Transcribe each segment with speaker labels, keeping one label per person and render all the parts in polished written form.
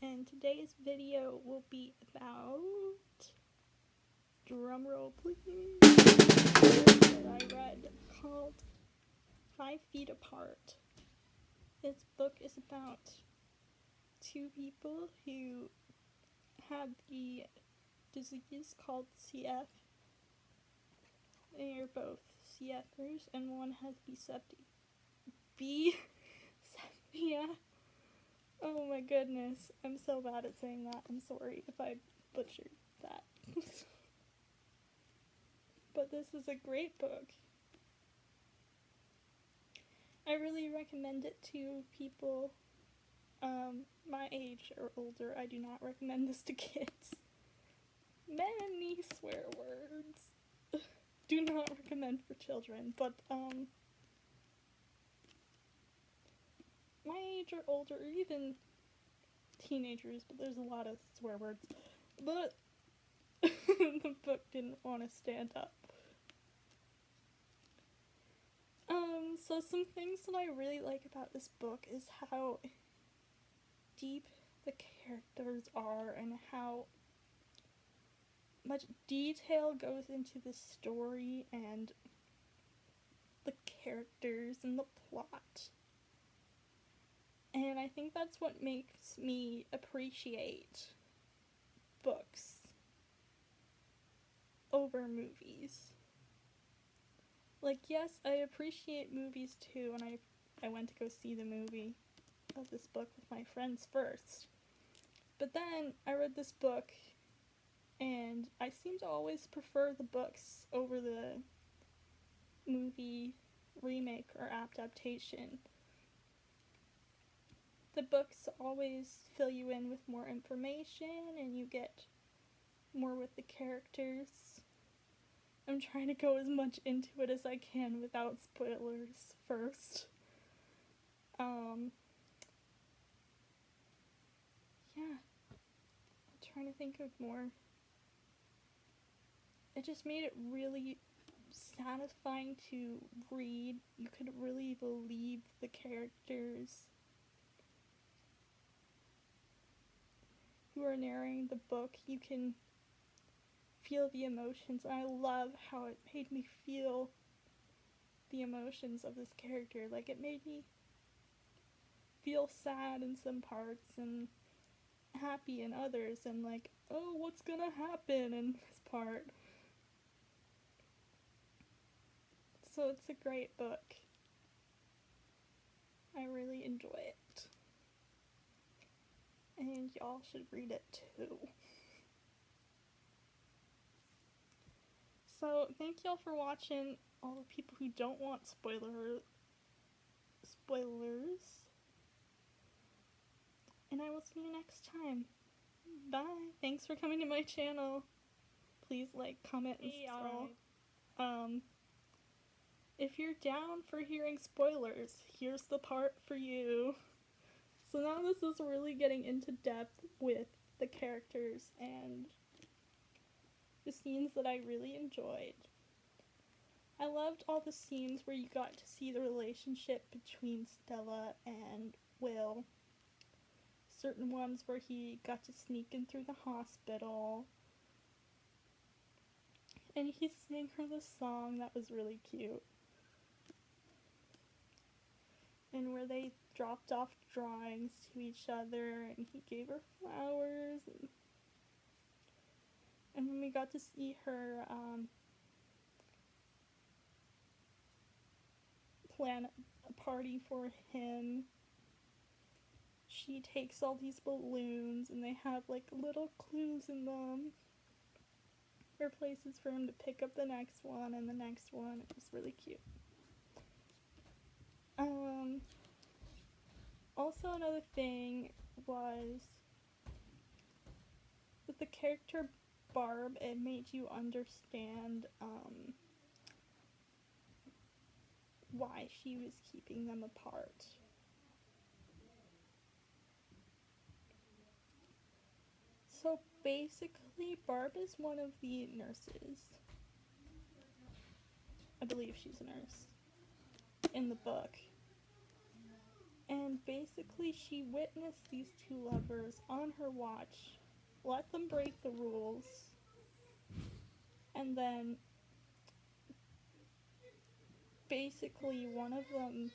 Speaker 1: and today's video will be about, drumroll please, that I read called 5 Feet Apart. This book is about two people who have the disease called CF. They are both CFers, and one has sepia. Oh my goodness, I'm so bad at saying that. I'm sorry if I butchered that. But this is a great book. I really recommend it to people my age or older. I do not recommend this to kids. Many swear words. Do not recommend for children, but my age or older, or even teenagers, but there's a lot of swear words. But the book didn't want to stand up. So some things that I really like about this book is how deep the characters are and how much detail goes into the story and the characters and the plot. And I think that's what makes me appreciate books over movies. Like, yes, I appreciate movies too, and I went to go see the movie of this book with my friends first. But then I read this book, and I seem to always prefer the books over the movie remake or adaptation. The books always fill you in with more information, and you get more with the characters. I'm trying to go as much into it as I can without spoilers first. Yeah. I'm trying to think of more. It just made it really satisfying to read. You could really believe the characters who are narrating the book. You can feel the emotions. I love how it made me feel the emotions of this character. Like, it made me feel sad in some parts and happy in others, and like, oh, what's gonna happen in this part? So it's a great book. I really enjoy it. And y'all should read it too. So, thank y'all for watching. All the people who don't want spoilers. And I will see you next time. Bye. Thanks for coming to my channel. Please like, comment, and subscribe. If you're down for hearing spoilers, here's the part for you. So now this is really getting into depth with the characters and the scenes that I really enjoyed. I loved all the scenes where you got to see the relationship between Stella and Will. Certain ones where he got to sneak in through the hospital. And he sang her the song. That was really cute. And where they dropped off drawings to each other and he gave her flowers. And when we got to see her plan a party for him, she takes all these balloons and they have like little clues in them for places for him to pick up the next one and the next one. It was really cute. Also another thing was with the character Barb, it made you understand why she was keeping them apart. So basically, Barb is one of the nurses. I believe she's a nurse in the book. And basically she witnessed these two lovers on her watch, let them break the rules, and then basically one of them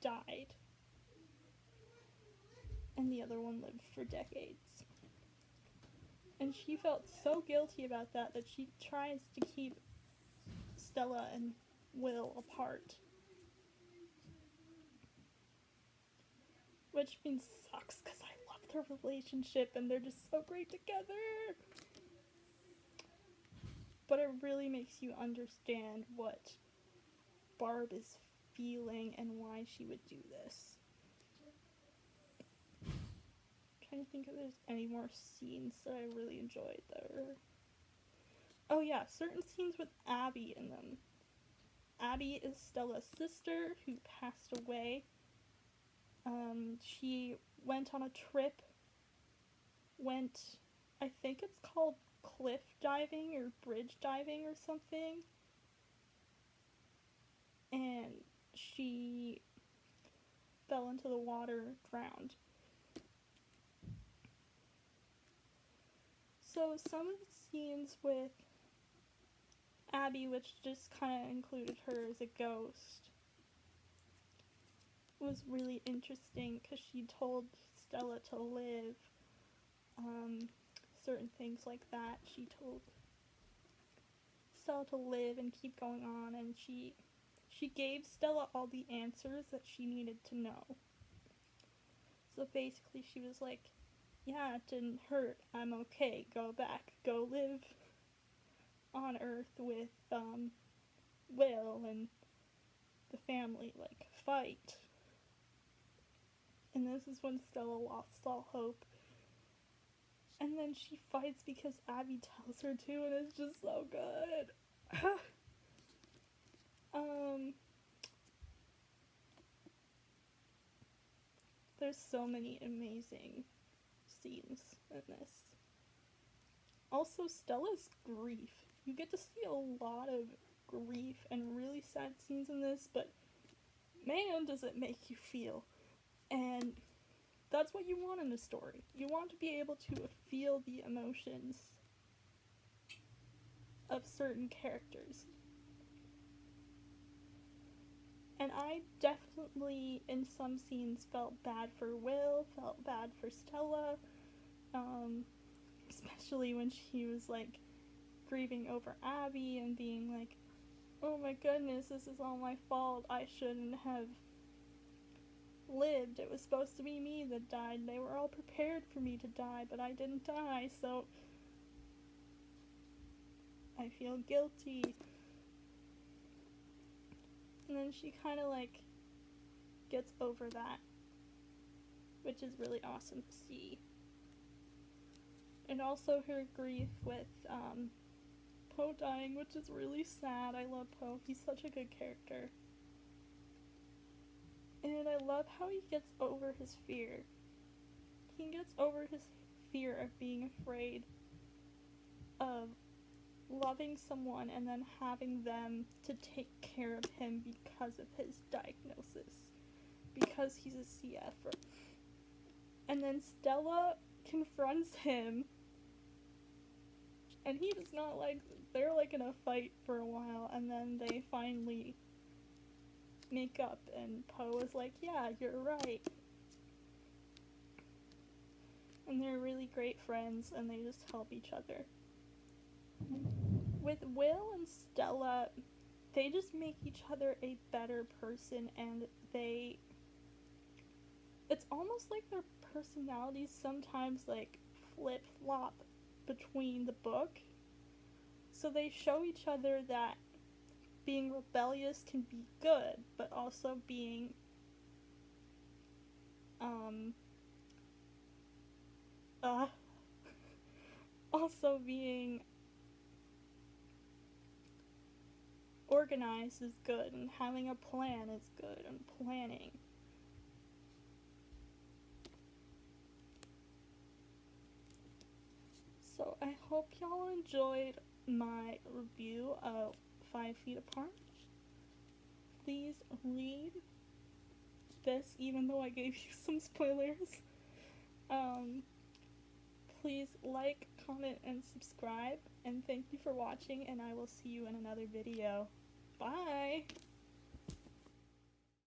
Speaker 1: died and the other one lived for decades. And she felt so guilty about that she tries to keep Stella and Will apart. Which means sucks because I love their relationship and they're just so great together. But it really makes you understand what Barb is feeling and why she would do this. I'm trying to think if there's any more scenes that I really enjoyed there. Oh yeah, certain scenes with Abby in them. Abby is Stella's sister who passed away. She went on a trip, I think it's called cliff diving or bridge diving or something, and she fell into the water, drowned. So some of the scenes with Abby, which just kind of included her as a ghost, was really interesting because she told Stella to live, certain things like that. She told Stella to live and keep going on, and she gave Stella all the answers that she needed to know. So basically she was like, yeah, it didn't hurt, I'm okay, go back, go live on Earth with Will and the family, like, fight. And this is when Stella lost all hope. And then she fights because Abby tells her to, and it's just so good. There's so many amazing scenes in this. Also, Stella's grief. You get to see a lot of grief and really sad scenes in this, but man, does it make you feel. And that's what you want in a story. You want to be able to feel the emotions of certain characters. And I definitely, in some scenes, felt bad for Will, felt bad for Stella, especially when she was, like, grieving over Abby and being like, oh my goodness, this is all my fault, I shouldn't have lived, it was supposed to be me that died, they were all prepared for me to die, but I didn't die, so I feel guilty. And then she kind of, like, gets over that, which is really awesome to see. And also her grief with Poe dying, which is really sad. I love Poe, he's such a good character. And I love how he gets over his fear. He gets over his fear of being afraid of loving someone and then having them to take care of him because of his diagnosis, because he's a CF. And then Stella confronts him, and he does not like, they're like in a fight for a while, and then they finally make up, and Poe is like, yeah, you're right. And they're really great friends, and they just help each other. With Will and Stella, they just make each other a better person, and it's almost like their personalities sometimes, like, flip-flop between the book. So they show each other that being rebellious can be good, but also being, also being organized is good, and having a plan is good, and planning. So I hope y'all enjoyed my review of 5 Feet Apart. Please read this, even though I gave you some spoilers. Please like, comment, and subscribe, and thank you for watching, and I will see you in another video. Bye!